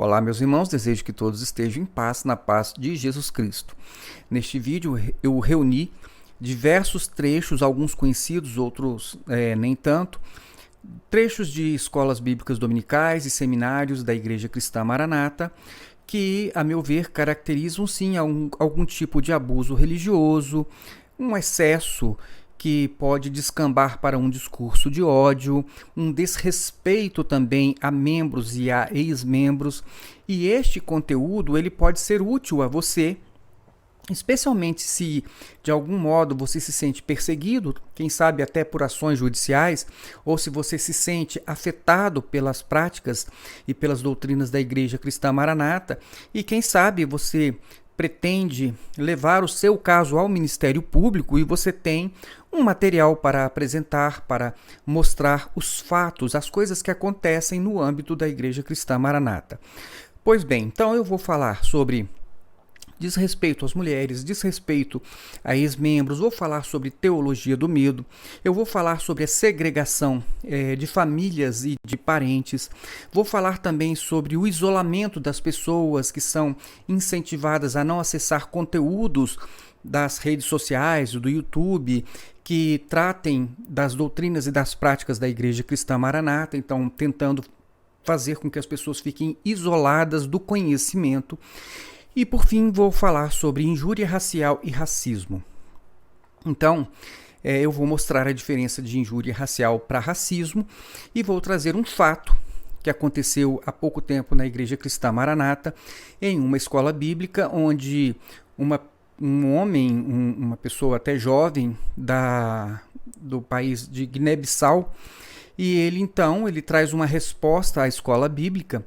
Olá, meus irmãos, desejo que todos estejam em paz, na paz de Jesus Cristo. Neste vídeo eu reuni diversos trechos, alguns conhecidos, outros nem tanto, trechos de escolas bíblicas dominicais e seminários da Igreja Cristã Maranata, que, a meu ver, caracterizam sim algum tipo de abuso religioso, um excesso que pode descambar para um discurso de ódio, um desrespeito também a membros e a ex-membros. E este conteúdo ele pode ser útil a você, especialmente se de algum modo você se sente perseguido, quem sabe até por ações judiciais, ou se você se sente afetado pelas práticas e pelas doutrinas da Igreja Cristã Maranata, e quem sabe você pretende levar o seu caso ao Ministério Público e você tem um material para apresentar, para mostrar os fatos, as coisas que acontecem no âmbito da Igreja Cristã Maranata. Pois bem, então eu vou falar sobre desrespeito às mulheres, desrespeito a ex-membros, vou falar sobre teologia do medo, eu vou falar sobre a segregação de famílias e de parentes, vou falar também sobre o isolamento das pessoas que são incentivadas a não acessar conteúdos das redes sociais, do YouTube, que tratem das doutrinas e das práticas da Igreja Cristã Maranata, então tentando fazer com que as pessoas fiquem isoladas do conhecimento. E, por fim, vou falar sobre injúria racial e racismo. Então, eu vou mostrar a diferença de injúria racial para racismo e vou trazer um fato que aconteceu há pouco tempo na Igreja Cristã Maranata, em uma escola bíblica, onde um homem, uma pessoa até jovem do país de Guiné-Bissau, e ele traz uma resposta à escola bíblica.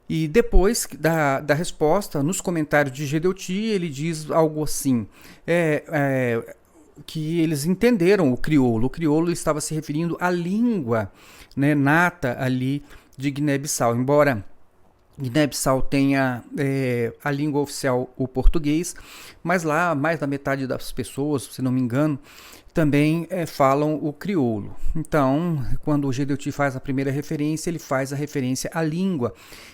E depois da resposta, nos comentários de Gedeuti, ele diz algo assim, que eles entenderam o crioulo. O crioulo estava se referindo à língua, né, nata ali de Guiné-Bissau. Embora Guiné-Bissau tenha a língua oficial o português, mas lá mais da metade das pessoas, se não me engano, também falam o crioulo. Então, quando o Gedeuti faz a primeira referência, ele faz a referência à língua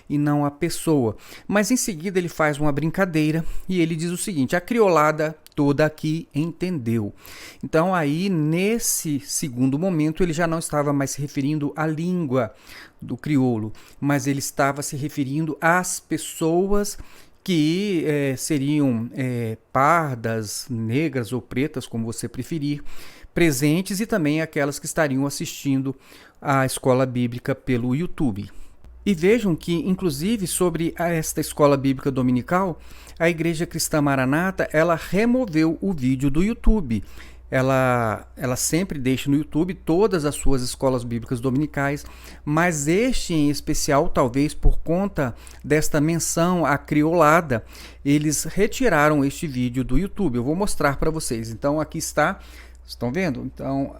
e não à pessoa. Mas em seguida ele faz uma brincadeira e ele diz o seguinte: a criolada toda aqui entendeu. Então aí, nesse segundo momento, ele já não estava mais se referindo à língua do crioulo, mas ele estava se referindo às pessoas que seriam pardas, negras ou pretas, como você preferir, presentes, e também aquelas que estariam assistindo à escola bíblica pelo YouTube. E vejam que, inclusive, sobre esta escola bíblica dominical, a Igreja Cristã Maranata, ela removeu o vídeo do YouTube. Ela sempre deixa no YouTube todas as suas escolas bíblicas dominicais, mas este em especial, talvez por conta desta menção à criolada, eles retiraram este vídeo do YouTube. Eu vou mostrar para vocês. Então aqui está, estão vendo? Então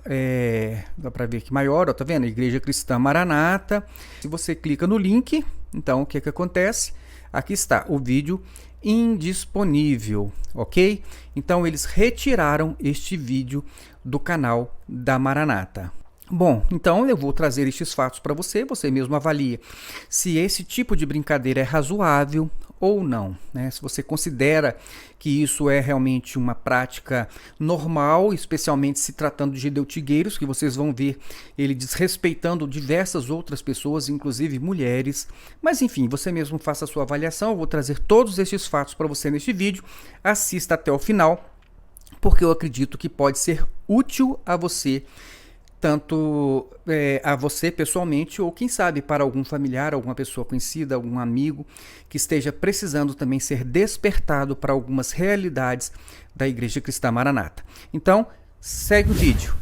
dá para ver que maior, ó, tá vendo? Igreja Cristã Maranata. Se você clica no link, então o que acontece? Aqui está o vídeo indisponível, ok? Então eles retiraram este vídeo do canal da Maranata. Bom, então eu vou trazer estes fatos para você, você mesmo avalia se esse tipo de brincadeira é razoável ou não, né? Se você considera que isso é realmente uma prática normal, especialmente se tratando de gedeutigueiros, que vocês vão ver ele desrespeitando diversas outras pessoas, inclusive mulheres. Mas enfim, você mesmo faça a sua avaliação. Eu vou trazer todos estes fatos para você neste vídeo. Assista até o final, porque eu acredito que pode ser útil a você, tanto a você pessoalmente, ou quem sabe para algum familiar, alguma pessoa conhecida, algum amigo que esteja precisando também ser despertado para algumas realidades da Igreja Cristã Maranata. Então, segue o vídeo.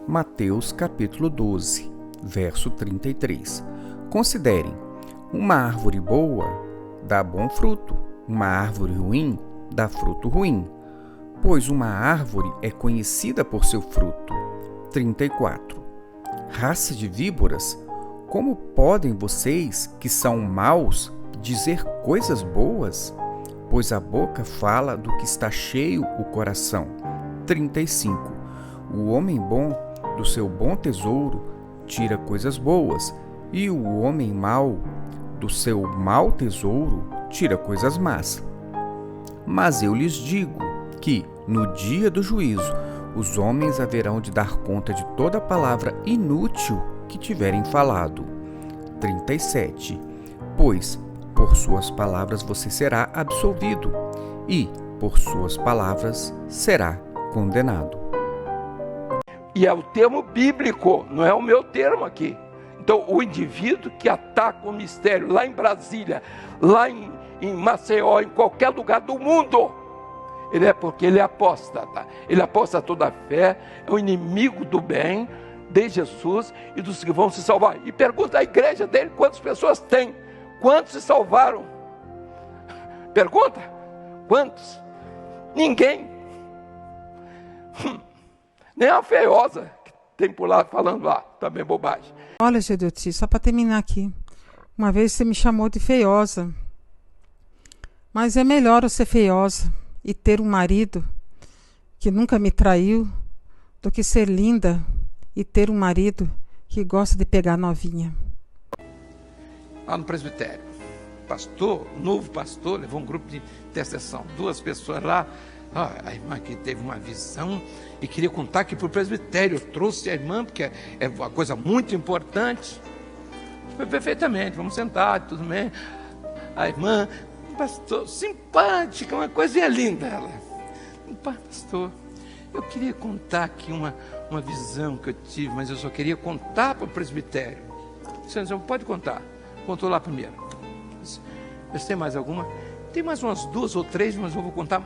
Mateus capítulo 12, verso 33. Considerem, uma árvore boa dá bom fruto, uma árvore ruim dá fruto ruim. pois uma árvore é conhecida por seu fruto. 34. Raça de víboras, como podem vocês, que são maus, dizer coisas boas? Pois a boca fala do que está cheio o coração. 35. O homem bom, do seu bom tesouro, tira coisas boas, e o homem mau, do seu mau tesouro, tira coisas más. Mas eu lhes digo que, no dia do juízo, os homens haverão de dar conta de toda palavra inútil que tiverem falado. 37. Pois, por suas palavras você será absolvido, e, por suas palavras, será condenado. E é o termo bíblico, não é o meu termo aqui. Então, o indivíduo que ataca o mistério lá em Brasília, lá em Maceió, em qualquer lugar do mundo, ele é porque ele é apóstata. Ele aposta toda a fé, é o inimigo do bem, de Jesus e dos que vão se salvar. E pergunta à igreja dele quantas pessoas tem, quantos se salvaram. Pergunta, quantos? Ninguém. Nem a feiosa que tem por lá falando lá, também bobagem. Olha, Gedeuti, só para terminar aqui. Uma vez você me chamou de feiosa. Mas é melhor eu ser feiosa e ter um marido que nunca me traiu do que ser linda e ter um marido que gosta de pegar novinha. Lá no presbitério, pastor, novo pastor, levou um grupo de intercessão, 2 pessoas lá. A irmã que teve uma visão e queria contar aqui para o presbitério. Eu trouxe a irmã porque é uma coisa muito importante. Foi perfeitamente, vamos sentar, tudo bem. A irmã, pastor, simpática, uma coisinha linda ela. Pastor, eu queria contar aqui uma visão que eu tive, mas eu só queria contar para o presbitério. Você pode contar. Contou lá primeiro. Você tem mais alguma? Tem mais umas 2 ou 3, mas eu vou contar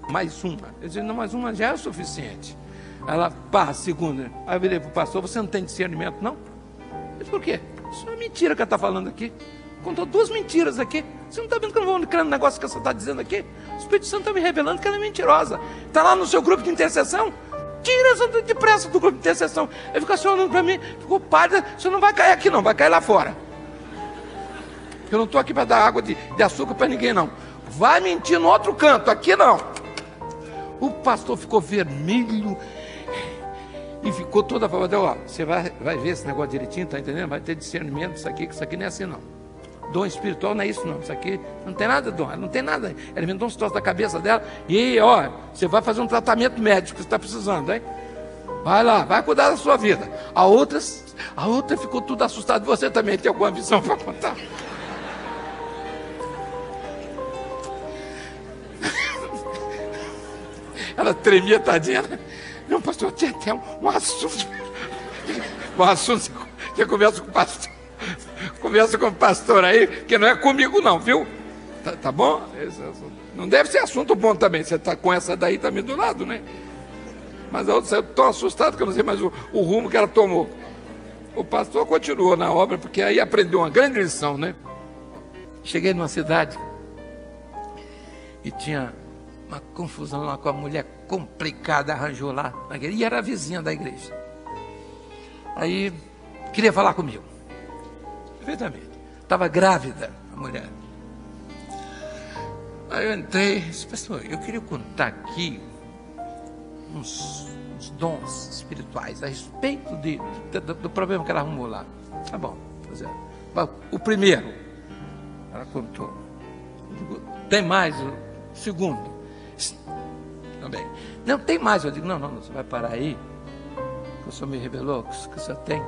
mais uma. Eu disse, não, mais uma já é o suficiente. Ela, pá, segunda. Aí eu virei para o pastor, você não tem discernimento, não? Eu disse, por quê? Isso é uma mentira que ela está falando aqui. Contou 2 mentiras aqui. Você não está vendo que eu não vou crer no negócio que você está dizendo aqui? O Espírito Santo está me revelando que ela é mentirosa. Está lá no seu grupo de intercessão? Tira essa depressa do grupo de intercessão. Ele fica assim olhando para mim, ficou padre, você não vai cair aqui não, vai cair lá fora. Eu não estou aqui para dar água de açúcar para ninguém não. Vai mentir no outro canto, aqui não. O pastor ficou vermelho e ficou toda a favor. Ó, você vai ver esse negócio direitinho, tá entendendo? Vai ter discernimento, isso aqui não é assim não. Dom espiritual não é isso não, isso aqui não tem nada de dom, não tem nada. Ela inventou um troço da cabeça dela e ó, você vai fazer um tratamento médico que você está precisando, hein? Vai lá, vai cuidar da sua vida. A outra ficou tudo assustada. Você também tem alguma visão para contar? Ela tremia, tadinha. Não, pastor, tinha até um assunto. Um assunto, você conversa com o pastor. Conversa com o pastor aí, que não é comigo não, viu? Tá bom? Não deve ser assunto bom também. Você tá com essa daí também do lado, né? Mas a outra saiu tão assustada que eu não sei mais o rumo que ela tomou. O pastor continuou na obra, porque aí aprendeu uma grande lição, né? Cheguei numa cidade e tinha uma confusão lá com a mulher complicada, arranjou lá na igreja, e era a vizinha da igreja. Aí, queria falar comigo. Perfeitamente. Estava grávida, a mulher. Aí eu entrei e disse, pastor, eu queria contar aqui uns dons espirituais a respeito do problema que ela arrumou lá. Tá bom, o primeiro, ela contou. Tem mais, o segundo. Também. Não, tem mais. Eu digo, não, você vai parar aí. Que o senhor me revelou que o senhor tem.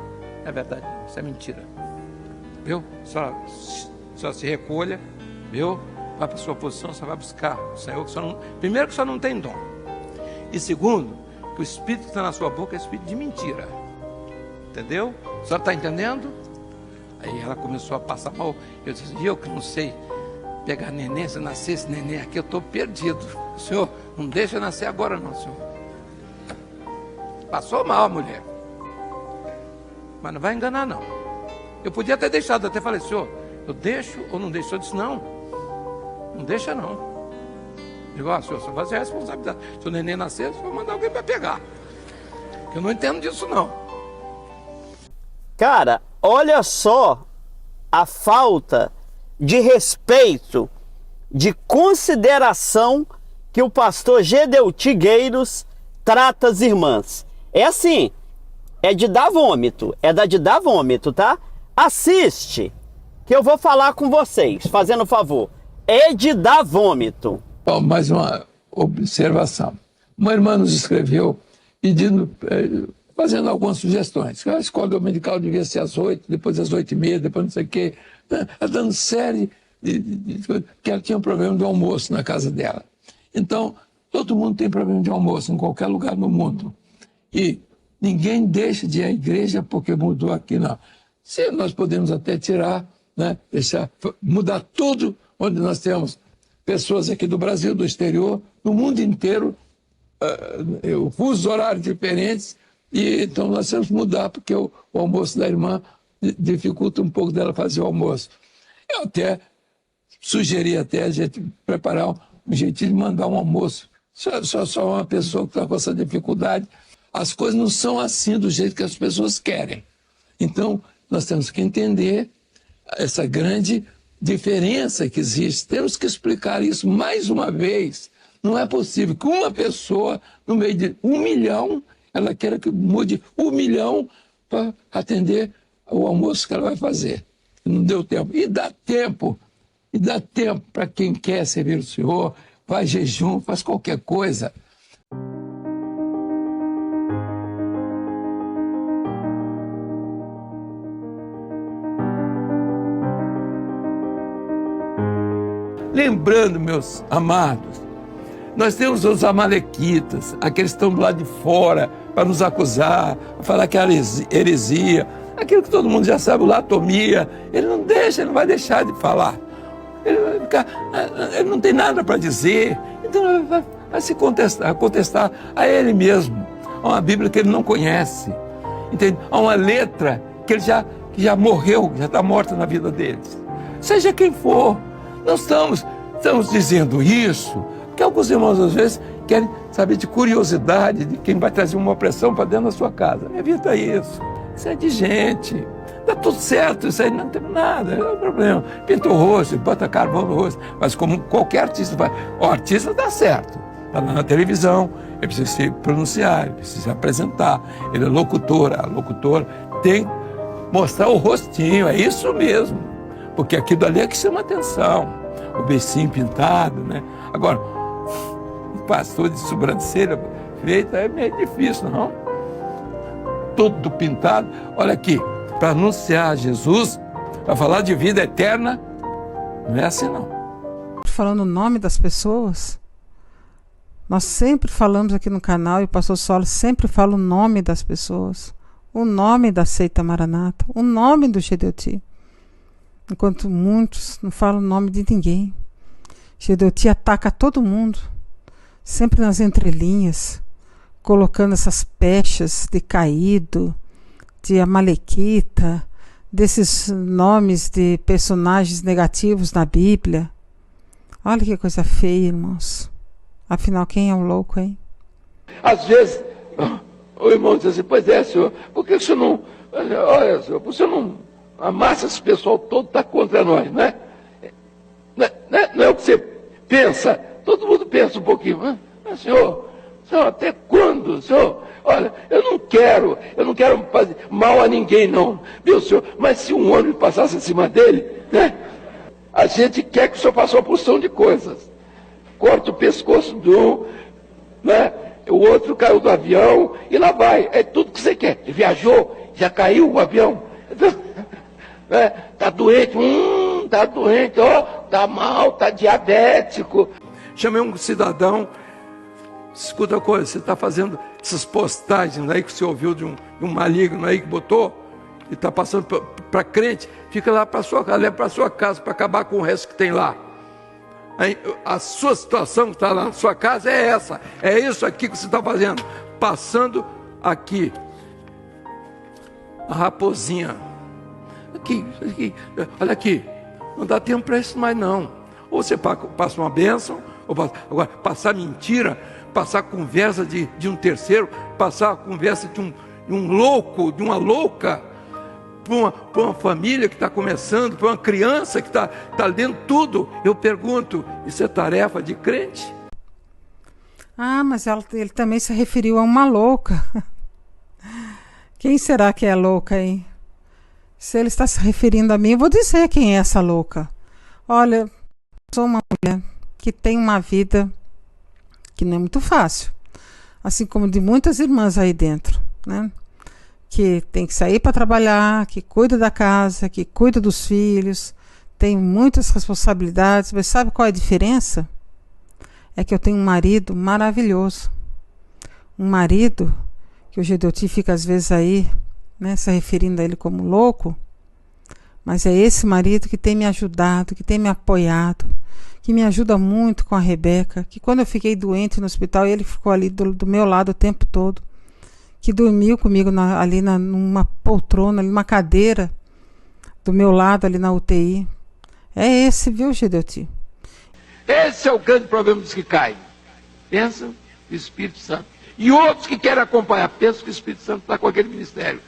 É verdade, isso é mentira. Viu? Só se recolha, viu? Vai para a sua posição, você vai buscar o Senhor. Que primeiro, que o senhor não tem dom. E segundo, que o espírito que está na sua boca é espírito de mentira. Entendeu? A senhora está entendendo? Aí ela começou a passar mal. Eu disse, eu que não sei pegar neném, se nascer esse neném aqui, eu estou perdido. Senhor, não deixa nascer agora não, senhor. Passou mal a mulher. Mas não vai enganar não. Eu podia ter deixado, até falei, senhor, eu deixo ou não deixo? Eu disse, não deixa não. Digo, ó, senhor, vai ser a responsabilidade. Se o neném nascer, você vai mandar alguém para pegar. Eu não entendo disso, não. Cara, olha só a falta de respeito, de consideração que o pastor Gedeuti Gueiros trata as irmãs. É assim, é de dar vômito, tá? Assiste, que eu vou falar com vocês, fazendo favor. É de dar vômito. Bom, mais uma observação. Uma irmã nos escreveu pedindo, fazendo algumas sugestões. A escola dominical devia ser às 8, depois às 8h30, depois não sei o quê. Dando série de coisas, que ela tinha um problema de almoço na casa dela. Então, todo mundo tem problema de almoço em qualquer lugar no mundo. E ninguém deixa de ir à igreja porque mudou aqui, não. Se nós podemos até tirar, né, mudar tudo, onde nós temos pessoas aqui do Brasil, do exterior, no mundo inteiro, fusos horários diferentes, e então nós temos que mudar, porque o almoço da irmã dificulta um pouco dela fazer o almoço. Eu até sugeri até a gente preparar um jeitinho de mandar um almoço. Só uma pessoa que está com essa dificuldade. As coisas não são assim do jeito que as pessoas querem. Então, nós temos que entender essa grande diferença que existe. Temos que explicar isso mais uma vez. Não é possível que uma pessoa, no meio de 1 milhão, ela queira que mude 1 milhão para atender o almoço que ela vai fazer. Não deu tempo. E dá tempo para quem quer servir o Senhor, faz jejum, faz qualquer coisa. Lembrando, meus amados, nós temos os amalequitas, aqueles que estão do lado de fora para nos acusar, para falar que é heresia, aquilo que todo mundo já sabe, latomia, ele não vai deixar de falar. Ele não tem nada para dizer, então ele vai se contestar a ele mesmo. Há uma Bíblia que ele não conhece, entende? Há uma letra que ele já morreu, já está morta na vida deles. Seja quem for, não estamos dizendo isso, porque alguns irmãos às vezes querem saber de curiosidade de quem vai trazer uma opressão para dentro da sua casa. Evita isso, isso é de gente. Dá tudo certo, isso aí não tem nada, não é problema. Pinta o rosto, bota carvão no rosto, mas como qualquer artista faz. O artista dá certo, está na televisão, ele precisa se pronunciar, ele precisa se apresentar, ele é locutor, a locutora tem que mostrar o rostinho, é isso mesmo, porque aquilo ali é que chama atenção, o beicinho pintado, né? Agora, um pastor de sobrancelha feita é meio difícil, não? Tudo pintado, olha aqui. Para anunciar Jesus, para falar de vida eterna, não é assim não. Falando o nome das pessoas, nós sempre falamos aqui no canal, e o pastor Saulo sempre fala o nome das pessoas, o nome da seita Maranata, o nome do Gedeuti, enquanto muitos não falam o nome de ninguém. Gedeuti ataca todo mundo, sempre nas entrelinhas, colocando essas pechas de caído, de amalequita, desses nomes de personagens negativos na Bíblia. Olha que coisa feia, irmãos. Afinal, quem é o louco, hein? Às vezes, o irmão diz assim, pois é, senhor, por que o senhor não... Olha, senhor, por que o senhor não amassa esse pessoal todo, está contra nós, né? Não é o que você pensa, todo mundo pensa um pouquinho. Mas, senhor, até quando, senhor? Olha, eu não quero fazer mal a ninguém, não, viu, senhor? Mas se um ônibus passasse em cima dele, né? A gente quer que o senhor faça uma porção de coisas. Corta o pescoço de um, né? O outro caiu do avião e lá vai. É tudo que você quer. Ele viajou, já caiu o avião. Né? Tá doente, ó, tá mal, tá diabético. Chamei um cidadão. Escuta uma coisa, você está fazendo essas postagens aí que você ouviu de um maligno aí que botou e está passando para crente, fica lá para sua casa, leva para sua casa para acabar com o resto que tem lá. Aí, a sua situação que está lá na sua casa é essa, é isso aqui que você está fazendo, passando aqui a raposinha, aqui, olha aqui, não dá tempo para isso mais não. Ou você passa uma bênção, Agora, passar mentira, passar conversa de um terceiro, passar a conversa de um louco, de uma louca, para uma família que está começando, para uma criança que está lendo tudo. Eu pergunto, isso é tarefa de crente? Ah, mas ele também se referiu a uma louca. Quem será que é a louca aí? Se ele está se referindo a mim, eu vou dizer quem é essa louca. Olha, sou uma mulher que tem uma vida que não é muito fácil. Assim como de muitas irmãs aí dentro, né? Que tem que sair para trabalhar, que cuida da casa, que cuida dos filhos, tem muitas responsabilidades. Mas sabe qual é a diferença? É que eu tenho um marido maravilhoso. Um marido que o Gedeuti fica às vezes aí, né, se referindo a ele como louco, mas é esse marido que tem me ajudado, que tem me apoiado, que me ajuda muito com a Rebeca, que quando eu fiquei doente no hospital, ele ficou ali do meu lado o tempo todo, que dormiu comigo numa poltrona, numa cadeira do meu lado ali na UTI. É esse, viu, Gedeuti? Esse é o grande problema dos que caem. Pensam que o Espírito Santo. E outros que querem acompanhar, pensam que o Espírito Santo está com aquele ministério.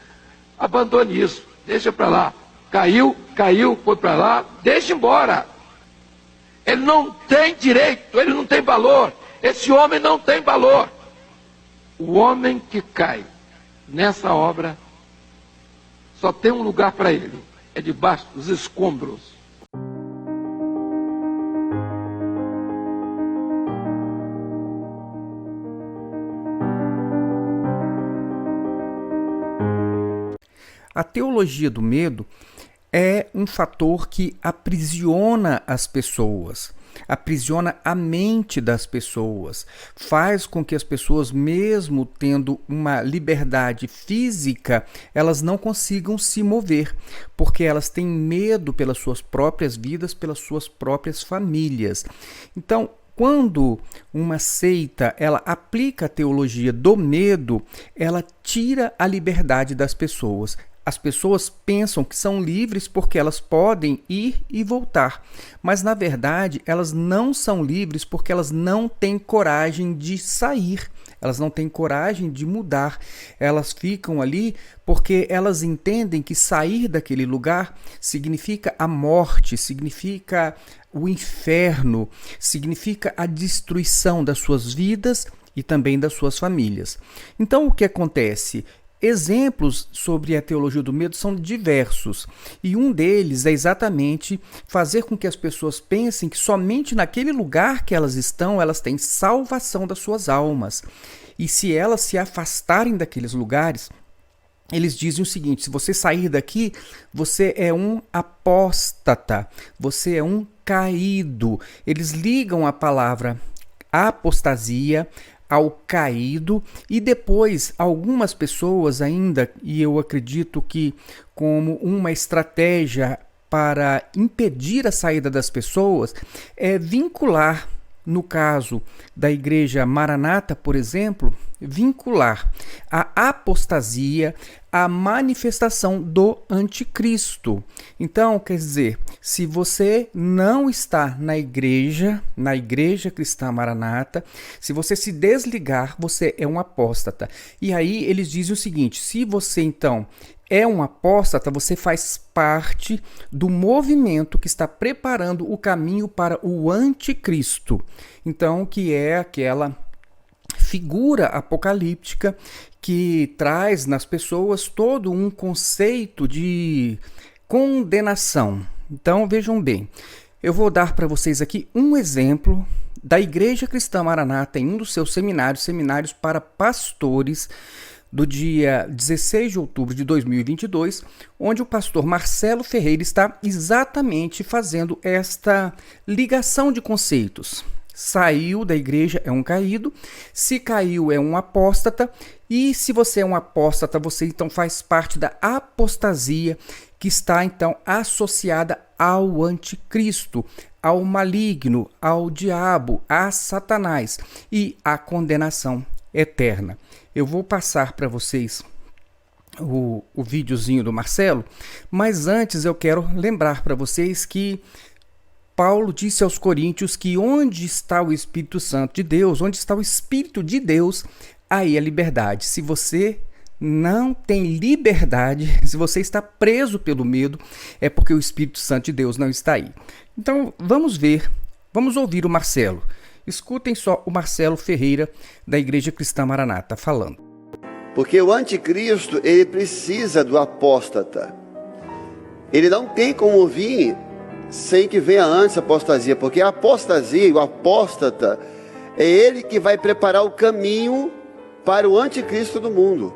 Abandone isso, deixa para lá. Caiu, foi para lá, deixa embora. Ele não tem direito, ele não tem valor. Esse homem não tem valor. O homem que cai nessa obra só tem um lugar para ele, é debaixo dos escombros. A teologia do medo é um fator que aprisiona as pessoas, aprisiona a mente das pessoas, faz com que as pessoas, mesmo tendo uma liberdade física, elas não consigam se mover, porque elas têm medo pelas suas próprias vidas, pelas suas próprias famílias. Então, quando uma seita ela aplica a teologia do medo, ela tira a liberdade das pessoas. As pessoas pensam que são livres porque elas podem ir e voltar, mas na verdade elas não são livres porque elas não têm coragem de sair, elas não têm coragem de mudar, elas ficam ali porque elas entendem que sair daquele lugar significa a morte, significa o inferno, significa a destruição das suas vidas e também das suas famílias. Então o que acontece? Exemplos sobre a teologia do medo são diversos, e um deles é exatamente fazer com que as pessoas pensem que somente naquele lugar que elas estão, elas têm salvação das suas almas. E se elas se afastarem daqueles lugares, eles dizem o seguinte: se você sair daqui, você é um apóstata, você é um caído. Eles ligam a palavra apostasia ao caído, e depois algumas pessoas ainda, e eu acredito que como uma estratégia para impedir a saída das pessoas, é vincular, no caso da Igreja Maranata, por exemplo, vincular a apostasia à manifestação do anticristo. Então, quer dizer, se você não está na igreja cristã Maranata, se você se desligar, você é um apóstata. E aí eles dizem o seguinte: se você então é um apóstata, você faz parte do movimento que está preparando o caminho para o anticristo. Então, que é aquela figura apocalíptica que traz nas pessoas todo um conceito de condenação. Então, vejam bem, eu vou dar para vocês aqui um exemplo da Igreja Cristã Maranata em um dos seus seminários para pastores, do dia 16 de outubro de 2022, onde o pastor Marcelo Ferreira está exatamente fazendo esta ligação de conceitos. Saiu da igreja é um caído, se caiu é um apóstata, e se você é um apóstata, você então faz parte da apostasia, que está então associada ao anticristo, ao maligno, ao diabo, a Satanás e à condenação eterna. Eu vou passar para vocês o videozinho do Marcelo, mas antes eu quero lembrar para vocês que Paulo disse aos Coríntios que onde está o Espírito Santo de Deus, onde está o Espírito de Deus, aí é liberdade. Se você não tem liberdade, se você está preso pelo medo, é porque o Espírito Santo de Deus não está aí. Então vamos ouvir o Marcelo. Escutem só o Marcelo Ferreira, da Igreja Cristã Maranata, falando. Porque o anticristo, ele precisa do apóstata. Ele não tem como vir sem que venha antes a apostasia, porque a apostasia, o apóstata, é ele que vai preparar o caminho para o anticristo do mundo.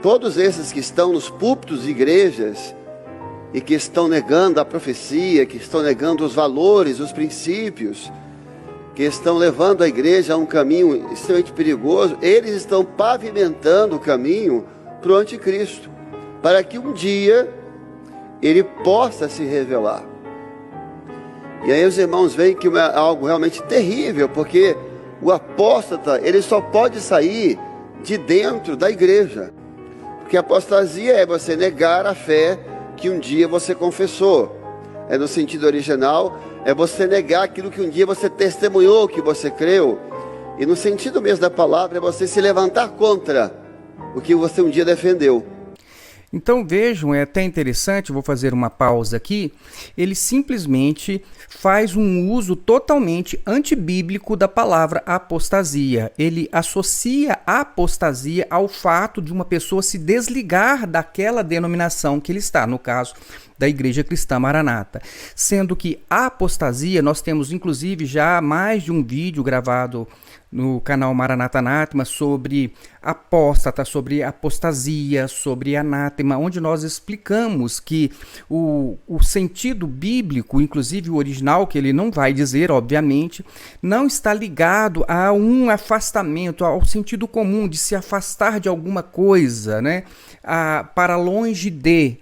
Todos esses que estão nos púlpitos de igrejas e que estão negando a profecia, que estão negando os valores, os princípios, que estão levando a igreja a um caminho extremamente perigoso, eles estão pavimentando o caminho para o anticristo, para que um dia ele possa se revelar. E aí os irmãos veem que é algo realmente terrível, porque o apóstata, ele só pode sair de dentro da igreja. Porque a apostasia é você negar a fé que um dia você confessou. É no sentido original, é você negar aquilo que um dia você testemunhou, que você creu. E no sentido mesmo da palavra, é você se levantar contra o que você um dia defendeu. Então vejam, é até interessante, vou fazer uma pausa aqui, ele simplesmente faz um uso totalmente antibíblico da palavra apostasia. Ele associa a apostasia ao fato de uma pessoa se desligar daquela denominação que ele está, no caso da Igreja Cristã Maranata. Sendo que a apostasia, nós temos inclusive já mais de um vídeo gravado no canal Maranata Anátema sobre apóstata, sobre apostasia, sobre anátema, onde nós explicamos que o sentido bíblico, inclusive o original, que ele não vai dizer, obviamente, não está ligado a um afastamento, ao sentido comum de se afastar de alguma coisa, né? Para longe de,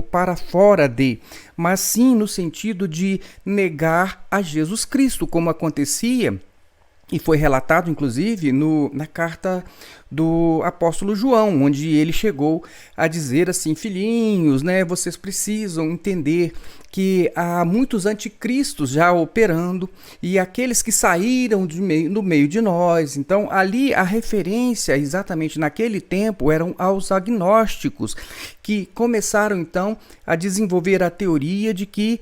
para fora de, mas sim no sentido de negar a Jesus Cristo, como acontecia e foi relatado, inclusive, na carta do apóstolo João, onde ele chegou a dizer assim: filhinhos, né, vocês precisam entender que há muitos anticristos já operando e aqueles que saíram no meio de nós. Então, ali a referência, exatamente naquele tempo, eram aos agnósticos, que começaram, então, a desenvolver a teoria de que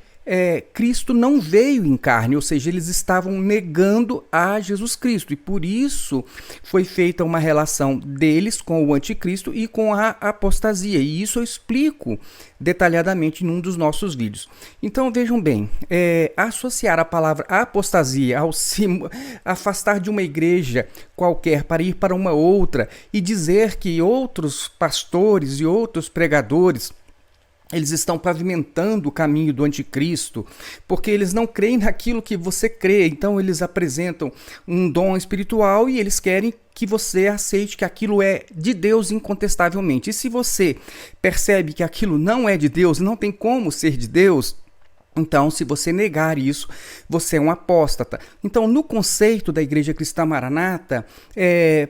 Cristo não veio em carne, ou seja, eles estavam negando a Jesus Cristo, e por isso foi feita uma relação deles com o anticristo e com a apostasia, e isso eu explico detalhadamente num dos nossos vídeos. Então vejam bem, associar a palavra apostasia ao se afastar de uma igreja qualquer para ir para uma outra e dizer que outros pastores e outros pregadores eles estão pavimentando o caminho do anticristo, porque eles não creem naquilo que você crê. Então eles apresentam um dom espiritual e eles querem que você aceite que aquilo é de Deus incontestavelmente. E se você percebe que aquilo não é de Deus, não tem como ser de Deus, então, se você negar isso, você é um apóstata. Então, no conceito da Igreja Cristã Maranata,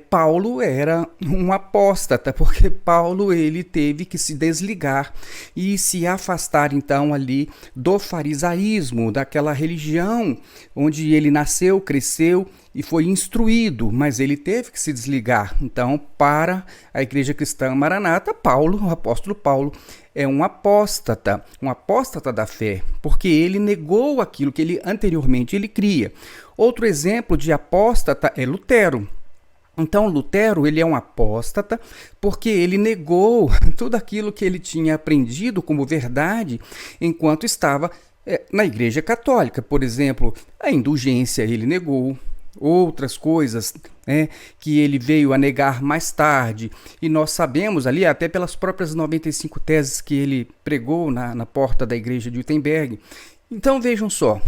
Paulo era um apóstata, porque Paulo ele teve que se desligar e se afastar, então, ali do farisaísmo, daquela religião onde ele nasceu, cresceu e foi instruído, mas ele teve que se desligar. Então, para a Igreja Cristã Maranata, Paulo, o apóstolo Paulo, é um apóstata da fé, porque ele negou aquilo que ele anteriormente ele cria. Outro exemplo de apóstata é Lutero. Então, Lutero ele é um apóstata porque ele negou tudo aquilo que ele tinha aprendido como verdade enquanto estava na Igreja Católica. Por exemplo, a indulgência ele negou. Outras coisas que ele veio a negar mais tarde, e nós sabemos ali, até pelas próprias 95 teses que ele pregou na porta da igreja de Wittenberg. Então vejam só,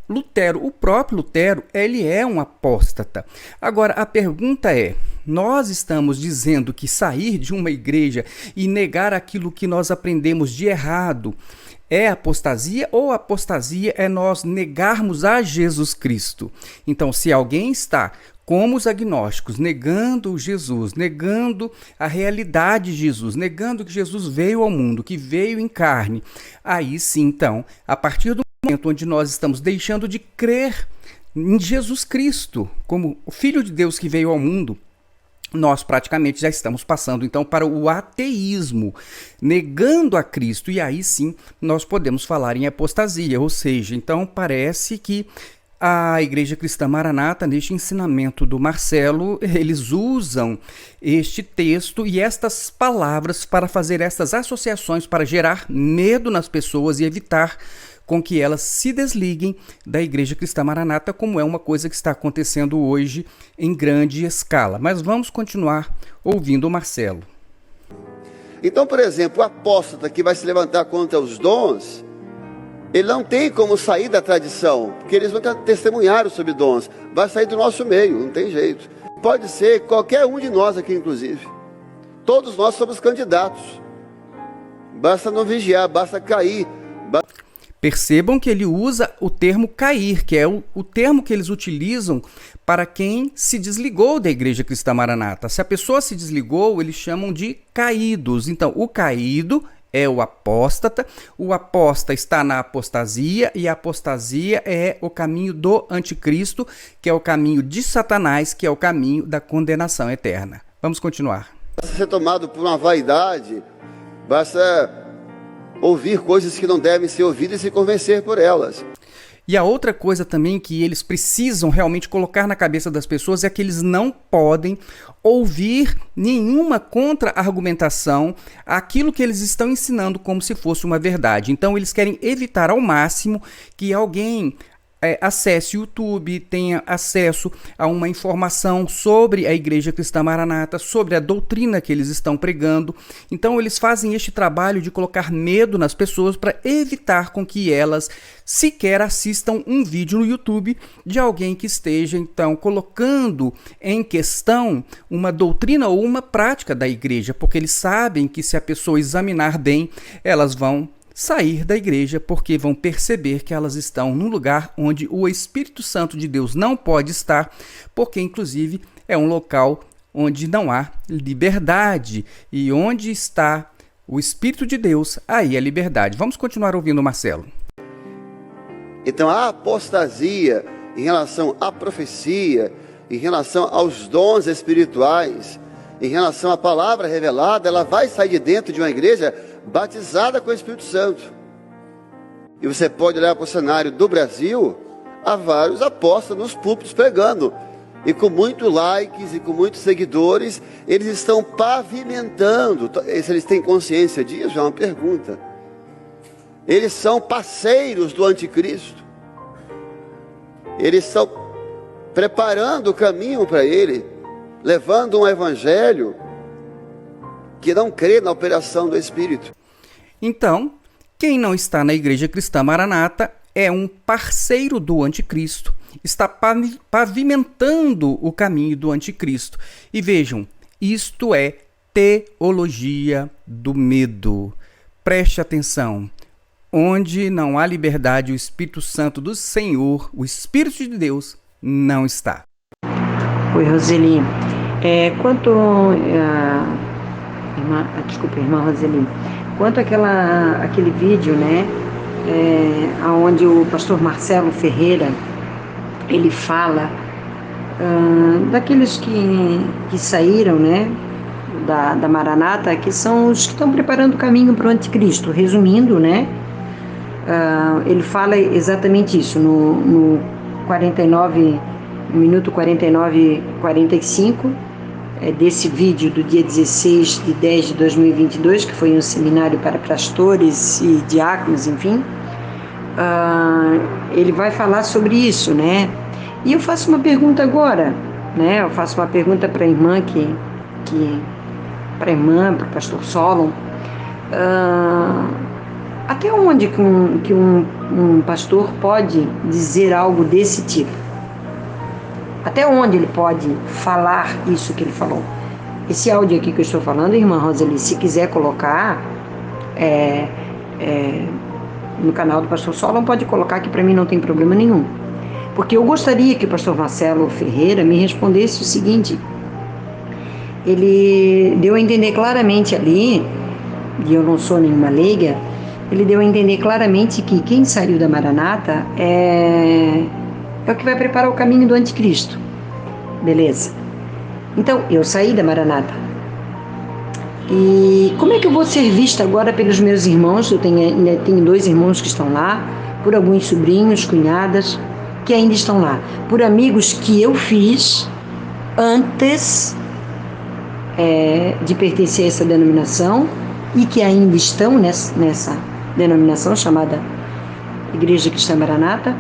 Lutero, o próprio Lutero, ele é um apóstata. Agora a pergunta é, nós estamos dizendo que sair de uma igreja e negar aquilo que nós aprendemos de errado é apostasia, ou apostasia é nós negarmos a Jesus Cristo? Então, se alguém está, como os agnósticos, negando Jesus, negando a realidade de Jesus, negando que Jesus veio ao mundo, que veio em carne, aí sim, então, a partir do momento onde nós estamos deixando de crer em Jesus Cristo como o Filho de Deus que veio ao mundo, nós praticamente já estamos passando então para o ateísmo, negando a Cristo, e aí sim nós podemos falar em apostasia, ou seja, então parece que a Igreja Cristã Maranata, neste ensinamento do Marcelo, eles usam este texto e estas palavras para fazer estas associações, para gerar medo nas pessoas e evitar com que elas se desliguem da Igreja Cristã Maranata, como é uma coisa que está acontecendo hoje em grande escala. Mas vamos continuar ouvindo o Marcelo. Então, por exemplo, o apóstata que vai se levantar contra os dons, ele não tem como sair da tradição, porque eles nunca testemunharam sobre dons. Vai sair do nosso meio, não tem jeito. Pode ser qualquer um de nós aqui, inclusive. Todos nós somos candidatos. Basta não vigiar, basta cair. Percebam que ele usa o termo cair, que é o termo que eles utilizam para quem se desligou da Igreja Cristã Maranata. Se a pessoa se desligou, eles chamam de caídos. Então, o caído é o apóstata está na apostasia, e a apostasia é o caminho do anticristo, que é o caminho de Satanás, que é o caminho da condenação eterna. Vamos continuar. Basta ser tomado por uma vaidade, basta ouvir coisas que não devem ser ouvidas e se convencer por elas. E a outra coisa também que eles precisam realmente colocar na cabeça das pessoas é que eles não podem ouvir nenhuma contra-argumentação àquilo que eles estão ensinando como se fosse uma verdade. Então eles querem evitar ao máximo que alguém acesse o YouTube, tenha acesso a uma informação sobre a Igreja Cristã Maranata, sobre a doutrina que eles estão pregando. Então eles fazem este trabalho de colocar medo nas pessoas para evitar com que elas sequer assistam um vídeo no YouTube de alguém que esteja então colocando em questão uma doutrina ou uma prática da igreja, porque eles sabem que se a pessoa examinar bem, elas vão sair da igreja, porque vão perceber que elas estão num lugar onde o Espírito Santo de Deus não pode estar, porque inclusive é um local onde não há liberdade, e onde está o Espírito de Deus, aí é liberdade. Vamos continuar ouvindo o Marcelo. Então a apostasia em relação à profecia, em relação aos dons espirituais, em relação à palavra revelada, ela vai sair de dentro de uma igreja batizada com o Espírito Santo. E você pode olhar para o cenário do Brasil, há vários apóstolos nos púlpitos pregando, e com muitos likes e com muitos seguidores, eles estão pavimentando. Se eles têm consciência disso, é uma pergunta. Eles são parceiros do anticristo, eles estão preparando o caminho para ele, levando um evangelho que não crê na operação do Espírito. Então, quem não está na Igreja Cristã Maranata é um parceiro do anticristo, está pavimentando o caminho do anticristo. E vejam, isto é teologia do medo. Preste atenção. Onde não há liberdade, o Espírito Santo do Senhor, o Espírito de Deus, não está. Oi, Roseli. Quanto irmã Roseli, quanto aquele vídeo, né, onde o pastor Marcelo Ferreira, ele fala daqueles que saíram, né, da Maranata, que são os que estão preparando o caminho para o anticristo. Resumindo, né, ele fala exatamente isso no 49, no minuto 49:45, desse vídeo do dia 16 de 10 de 2022, que foi um seminário para pastores e diáconos, enfim. Ele vai falar sobre isso, né? E eu faço uma pergunta agora, né? Eu faço uma pergunta para a irmã, para o pastor Solon. Até onde que um pastor pode dizer algo desse tipo? Até onde ele pode falar isso que ele falou? Esse áudio aqui que eu estou falando, irmã Roseli, se quiser colocar no canal do pastor Solon, pode colocar, que para mim não tem problema nenhum. Porque eu gostaria que o pastor Marcelo Ferreira me respondesse o seguinte: ele deu a entender claramente ali, e eu não sou nenhuma leiga, ele deu a entender claramente que quem saiu da Maranata é o que vai preparar o caminho do anticristo. Beleza. Então, eu saí da Maranata. E como é que eu vou ser vista agora pelos meus irmãos? Eu ainda tenho 2 irmãos que estão lá, por alguns sobrinhos, cunhadas, que ainda estão lá, por amigos que eu fiz antes de pertencer a essa denominação e que ainda estão nessa denominação chamada Igreja Cristã Maranata.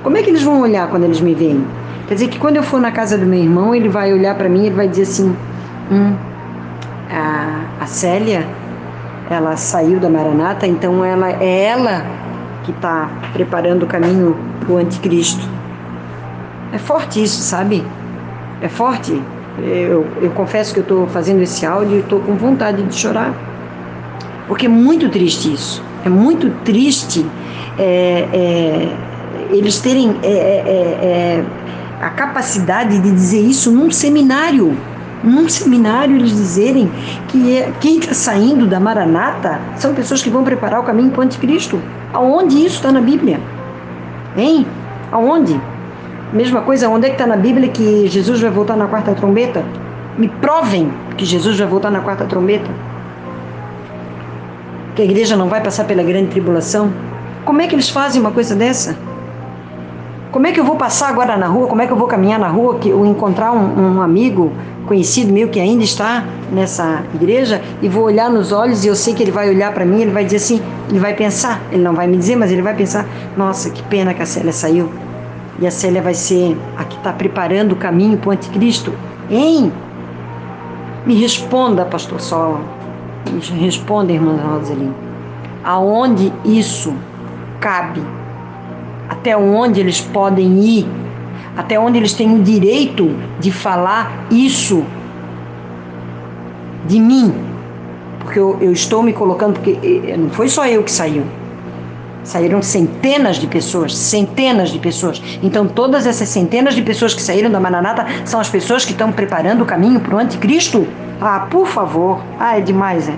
Como é que eles vão olhar quando eles me veem? Quer dizer que quando eu for na casa do meu irmão, ele vai olhar para mim e ele vai dizer assim, a Célia, ela saiu da Maranata, então é ela que está preparando o caminho para o anticristo. É forte isso, sabe? É forte. Eu confesso que eu estou fazendo esse áudio e estou com vontade de chorar. Porque é muito triste isso. É muito triste eles terem a capacidade de dizer isso num seminário. Num seminário eles dizerem que quem está saindo da Maranata são pessoas que vão preparar o caminho para o anticristo. Aonde isso está na Bíblia? Hein? Aonde? Mesma coisa, onde é que está na Bíblia que Jesus vai voltar na 4ª trombeta? Me provem que Jesus vai voltar na 4ª trombeta. Que a igreja não vai passar pela grande tribulação. Como é que eles fazem uma coisa dessa? Como é que eu vou passar agora na rua? Como é que eu vou caminhar na rua ou encontrar um amigo conhecido meu que ainda está nessa igreja e vou olhar nos olhos e eu sei que ele vai olhar para mim, ele vai dizer assim, ele vai pensar, ele não vai me dizer, mas ele vai pensar, nossa, que pena que a Célia saiu. E a Célia vai ser a que está preparando o caminho para o anticristo. Hein? Me responda, pastor Sola. Me responda, irmã Roselina. Aonde isso cabe? Até onde eles podem ir? Até onde eles têm o direito de falar isso de mim? Porque eu estou me colocando, porque não foi só eu que saiu. Saíram centenas de pessoas. Então todas essas centenas de pessoas que saíram da Maranata são as pessoas que estão preparando o caminho para o anticristo? Ah, por favor. Ah, é demais,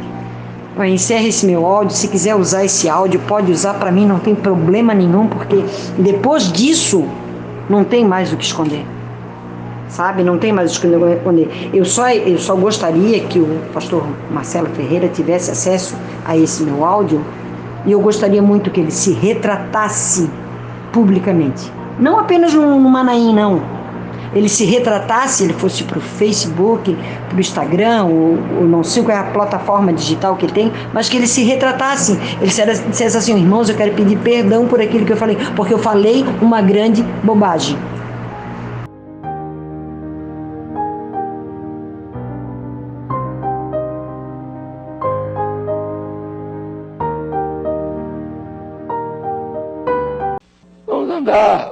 Encerre esse meu áudio. Se quiser usar esse áudio, pode usar, para mim não tem problema nenhum, porque depois disso não tem mais o que esconder. Sabe? Não tem mais o que esconder. Eu só gostaria que o pastor Marcelo Ferreira tivesse acesso a esse meu áudio. E eu gostaria muito que ele se retratasse publicamente. Não apenas no Manaim, não. Ele se retratasse, ele fosse para o Facebook, para o Instagram, ou não sei qual é a plataforma digital que ele tem, mas que ele se retratasse. Ele dissesse assim, irmãos, eu quero pedir perdão por aquilo que eu falei, porque eu falei uma grande bobagem.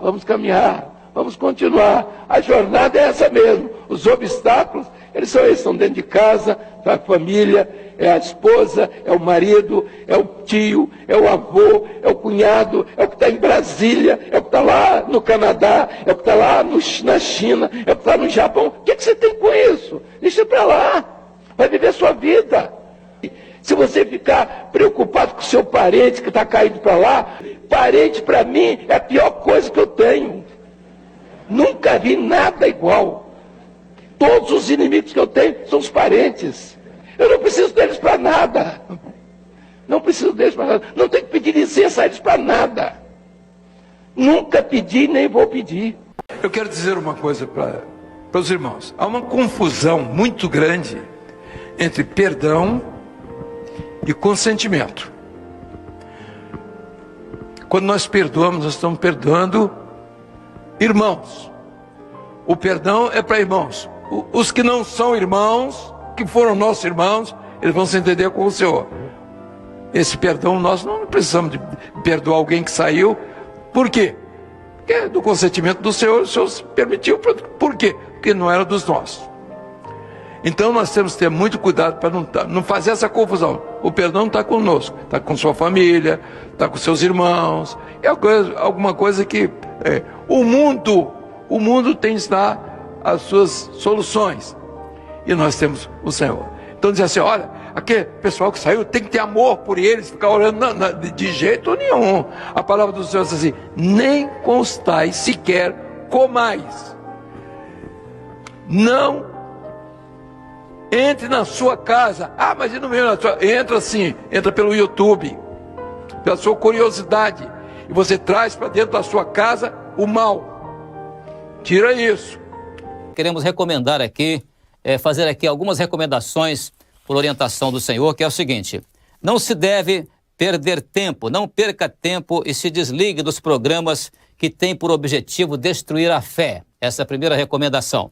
Vamos caminhar, vamos continuar. A jornada é essa mesmo. Os obstáculos, eles são esses, estão dentro de casa, é a família, é a esposa, é o marido, é o tio, é o avô, é o cunhado, é o que está em Brasília, é o que está lá no Canadá, é o que está lá na China, é o que está no Japão. O que você tem com isso? Deixa para lá, vai viver a sua vida. Se você ficar preocupado com o seu parente que está caído para lá, parente para mim é a pior coisa que eu tenho. Nunca vi nada igual. Todos os inimigos que eu tenho são os parentes. Eu não preciso deles para nada. Não preciso deles para nada. Não tenho que pedir licença a eles para nada. Nunca pedi, nem vou pedir. Eu quero dizer uma coisa para os irmãos. Há uma confusão muito grande entre perdão e consentimento. Quando nós perdoamos, nós estamos perdoando irmãos. O perdão é para irmãos. Os que não são irmãos, que foram nossos irmãos, eles vão se entender com o Senhor. Esse perdão, nós não precisamos de perdoar alguém que saiu. Por quê? Porque é do consentimento do Senhor, o Senhor permitiu. Por quê? Porque não era dos nossos. Então nós temos que ter muito cuidado para não fazer essa confusão. O perdão está conosco, está com sua família, está com seus irmãos. É alguma coisa que o mundo tem que dar as suas soluções. E nós temos o Senhor. Então diz assim, olha, aquele pessoal que saiu tem que ter amor por eles, ficar orando, não, de jeito nenhum. A palavra do Senhor diz assim: nem constais sequer comais. Não entre na sua casa. Ah, mas e no meio da sua... Entra assim, entra pelo YouTube, pela sua curiosidade, e você traz para dentro da sua casa o mal. Tira isso. Queremos recomendar aqui, fazer aqui algumas recomendações por orientação do Senhor, que é o seguinte: não se deve perder tempo, não perca tempo e se desligue dos programas que têm por objetivo destruir a fé. Essa é a primeira recomendação.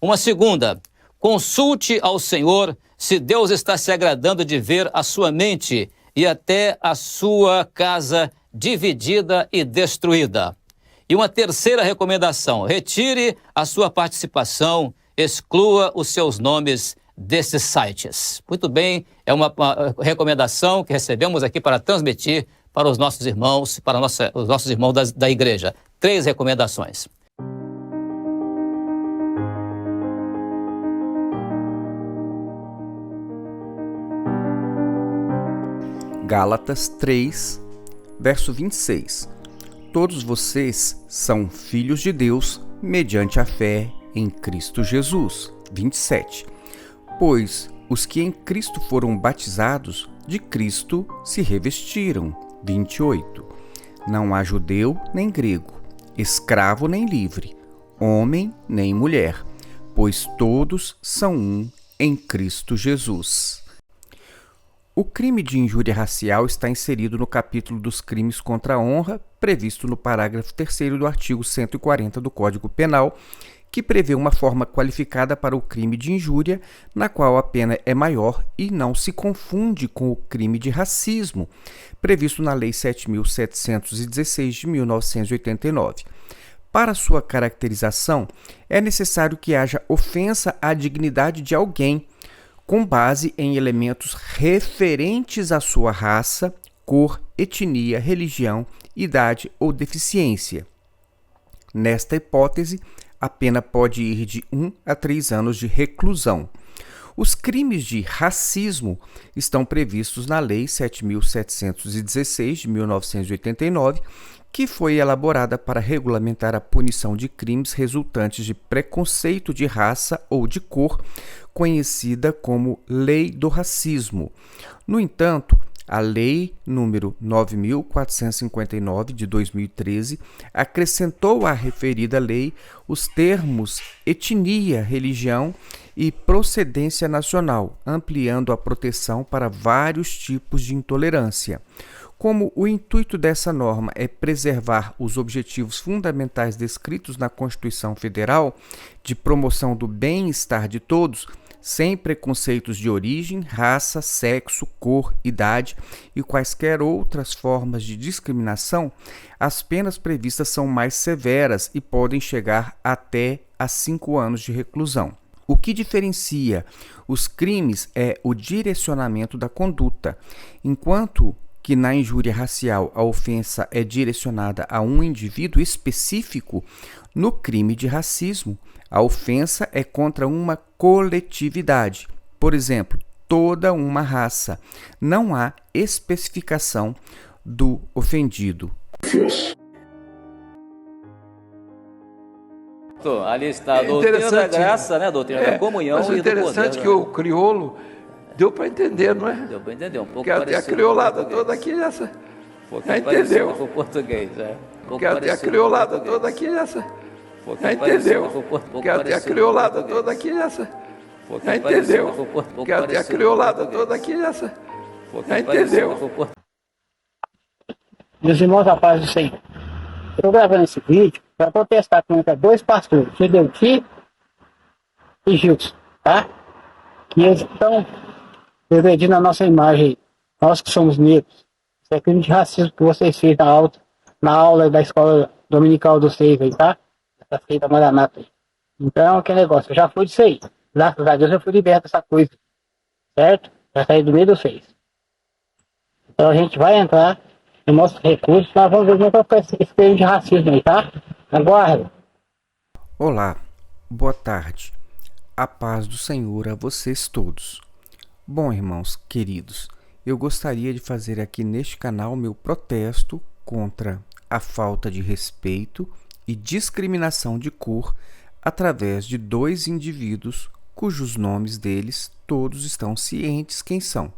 Uma segunda: consulte ao Senhor se Deus está se agradando de ver a sua mente e até a sua casa dividida e destruída. E uma terceira recomendação: retire a sua participação, exclua os seus nomes desses sites. Muito bem, é uma recomendação que recebemos aqui para transmitir para os nossos irmãos, para os nossos irmãos da igreja. 3 recomendações. Gálatas 3, verso 26. Todos vocês são filhos de Deus mediante a fé em Cristo Jesus. 27. Pois os que em Cristo foram batizados, de Cristo se revestiram. 28. Não há judeu nem grego, escravo nem livre, homem nem mulher, pois todos são um em Cristo Jesus. O crime de injúria racial está inserido no capítulo dos crimes contra a honra, previsto no parágrafo 3º do artigo 140 do Código Penal, que prevê uma forma qualificada para o crime de injúria, na qual a pena é maior e não se confunde com o crime de racismo, previsto na Lei 7.716 de 1989. Para sua caracterização, é necessário que haja ofensa à dignidade de alguém, com base em elementos referentes à sua raça, cor, etnia, religião, idade ou deficiência. Nesta hipótese, a pena pode ir de 1 a 3 anos de reclusão. Os crimes de racismo estão previstos na Lei 7.716 de 1989, que foi elaborada para regulamentar a punição de crimes resultantes de preconceito de raça ou de cor, conhecida como Lei do Racismo. No entanto, a Lei número 9.459 de 2013 acrescentou à referida lei os termos etnia, religião e procedência nacional, ampliando a proteção para vários tipos de intolerância. Como o intuito dessa norma é preservar os objetivos fundamentais descritos na Constituição Federal de promoção do bem-estar de todos, sem preconceitos de origem, raça, sexo, cor, idade e quaisquer outras formas de discriminação, as penas previstas são mais severas e podem chegar até a 5 anos de reclusão. O que diferencia os crimes é o direcionamento da conduta, enquanto que na injúria racial a ofensa é direcionada a um indivíduo específico, no crime de racismo a ofensa é contra uma coletividade, por exemplo, toda uma raça. Não há especificação do ofendido. Ali está a doutrina da graça, né? A doutrina da comunhão mas e do poder. interessante que o crioulo deu para entender, não é? Deu para entender, um pouco Porque até a criolada toda aqui nessa. Já entendeu? Com o português, Porque até a criolada toda aqui nessa. Já entendeu? Porque até a criolada toda aqui nessa. Já entendeu? Porque até a criolada toda aqui nessa. Já entendeu? Meus irmãos, a paz do Senhor. Eu estou gravando esse vídeo para protestar contra 2 pastores, Gedeuti e Gilson, tá? Que eles estão regredindo a nossa imagem, nós que somos negros. Isso é crime de racismo que vocês fez na aula da escola dominical do Seiva aí, tá? Essa feita Maranata aí. Então, que negócio, eu já fui disso aí. Graças a Deus eu fui liberto dessa coisa, certo? Já saí do meio dos 6. Então a gente vai entrar no nosso recurso, nós vamos ver como é que vai ficar esse crime de racismo aí, tá? Aguarda. Olá, boa tarde. A paz do Senhor a vocês todos. Bom, irmãos queridos, eu gostaria de fazer aqui neste canal meu protesto contra a falta de respeito e discriminação de cor através de dois indivíduos cujos nomes deles todos estão cientes quem são.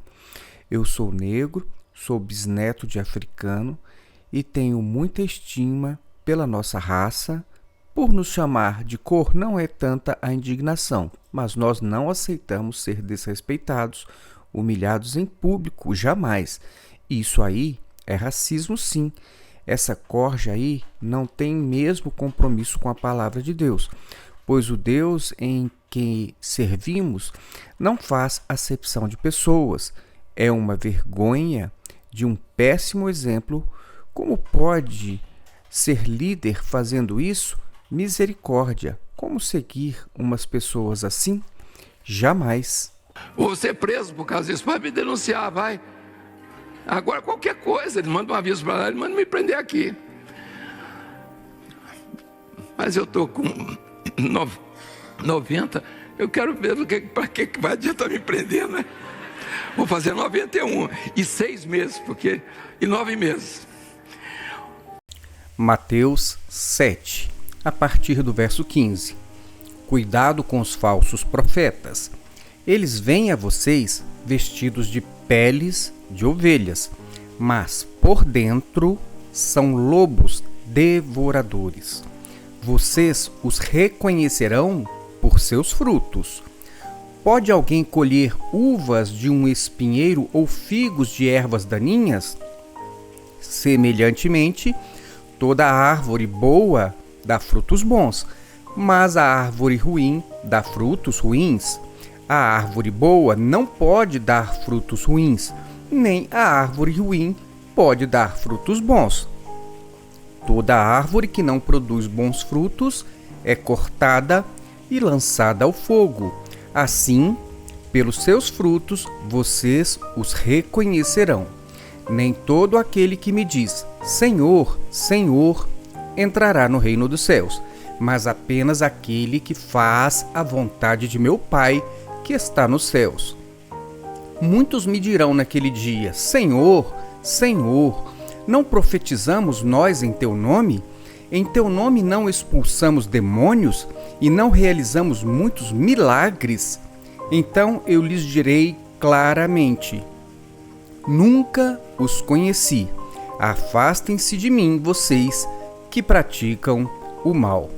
Eu sou negro, sou bisneto de africano e tenho muita estima pela nossa raça. Por nos chamar de cor não é tanta a indignação, mas nós não aceitamos ser desrespeitados, humilhados em público, jamais. Isso aí é racismo, sim. Essa corja aí não tem mesmo compromisso com a palavra de Deus, pois o Deus em que servimos não faz acepção de pessoas. É uma vergonha de um péssimo exemplo. Como pode ser líder fazendo isso? Misericórdia. Como seguir umas pessoas assim? Jamais. Vou ser preso por causa disso, vai me denunciar, vai. Agora qualquer coisa, ele manda um aviso para lá, ele manda me prender aqui. Mas eu estou com 90, eu quero ver para que vai adiantar me prender, né? Vou fazer 91 e 6 meses, e 9 meses. Mateus 7, a partir do verso 15. Cuidado com os falsos profetas. Eles vêm a vocês vestidos de peles de ovelhas, mas por dentro são lobos devoradores. Vocês os reconhecerão por seus frutos. Pode alguém colher uvas de um espinheiro ou figos de ervas daninhas? Semelhantemente, toda árvore boa dá frutos bons, mas a árvore ruim dá frutos ruins. A árvore boa não pode dar frutos ruins, nem a árvore ruim pode dar frutos bons. Toda árvore que não produz bons frutos é cortada e lançada ao fogo. Assim, pelos seus frutos, vocês os reconhecerão. Nem todo aquele que me diz, Senhor, Senhor, entrará no reino dos céus, mas apenas aquele que faz a vontade de meu Pai que está nos céus. Muitos me dirão naquele dia, Senhor, Senhor, não profetizamos nós em teu nome? Em teu nome não expulsamos demônios e não realizamos muitos milagres? Então eu lhes direi claramente, nunca os conheci. Afastem-se de mim, vocês que praticam o mal.